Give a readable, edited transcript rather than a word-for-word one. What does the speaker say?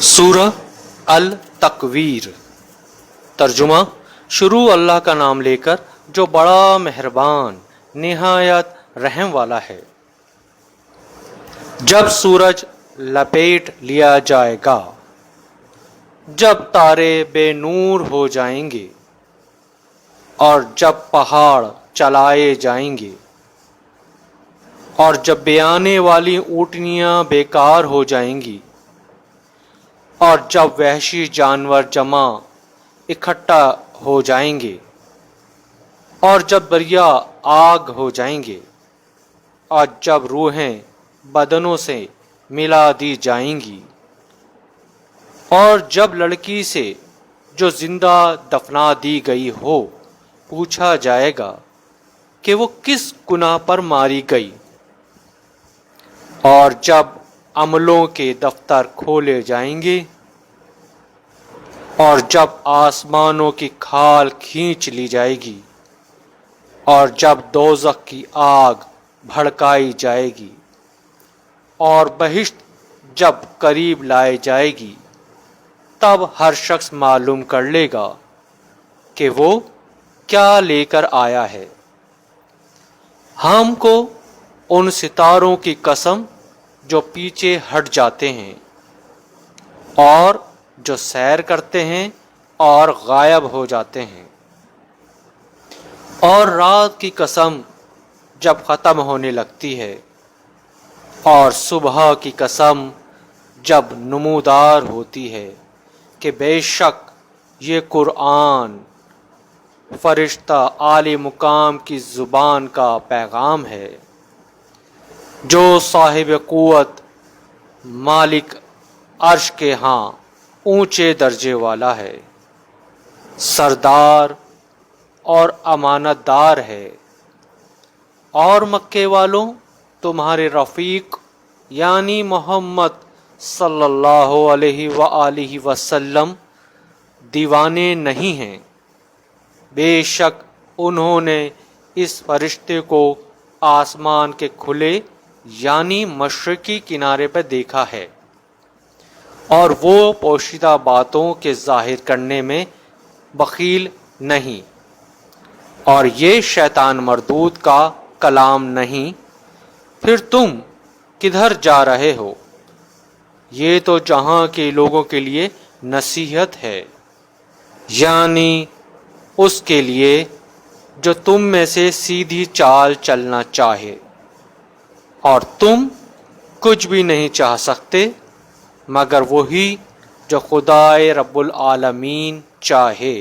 سورہ التکویر۔ ترجمہ: شروع اللہ کا نام لے کر جو بڑا مہربان نہایت رحم والا ہے۔ جب سورج لپیٹ لیا جائے گا، جب تارے بے نور ہو جائیں گے، اور جب پہاڑ چلائے جائیں گے، اور جب بیانے والی اونٹنیاں بیکار ہو جائیں گی، اور جب وحشی جانور جمع اکٹھا ہو جائیں گے، اور جب دریا آگ ہو جائیں گے، اور جب روحیں بدنوں سے ملا دی جائیں گی، اور جب لڑکی سے جو زندہ دفنا دی گئی ہو پوچھا جائے گا کہ وہ کس گناہ پر ماری گئی، اور جب عملوں کے دفتر کھولے جائیں گے، اور جب آسمانوں کی کھال کھینچ لی جائے گی، اور جب دوزخ کی آگ بھڑکائی جائے گی، اور بہشت جب قریب لائی جائے گی، تب ہر شخص معلوم کر لے گا کہ وہ کیا لے کر آیا ہے۔ ہم کو ان ستاروں کی قسم جو پیچھے ہٹ جاتے ہیں اور جو سیر کرتے ہیں اور غائب ہو جاتے ہیں، اور رات کی قسم جب ختم ہونے لگتی ہے، اور صبح کی قسم جب نمودار ہوتی ہے کہ بے شک یہ قرآن فرشتہ اعلی مقام کی زبان کا پیغام ہے، جو صاحب قوت مالک عرش کے ہاں اونچے درجے والا ہے، سردار اور امانت دار ہے۔ اور مکے والوں، تمہارے رفیق یعنی محمد صلی اللہ علیہ وآلہ وسلم دیوانے نہیں ہیں، بے شک انہوں نے اس فرشتے کو آسمان کے کھلے یعنی مشرقی کنارے پر دیکھا ہے، اور وہ پوشیدہ باتوں کے ظاہر کرنے میں بخیل نہیں، اور یہ شیطان مردود کا کلام نہیں۔ پھر تم کدھر جا رہے ہو؟ یہ تو جہاں کے لوگوں کے لیے نصیحت ہے، یعنی اس کے لیے جو تم میں سے سیدھی چال چلنا چاہے، اور تم کچھ بھی نہیں چاہ سکتے مگر وہی جو خدائے رب العالمین چاہے۔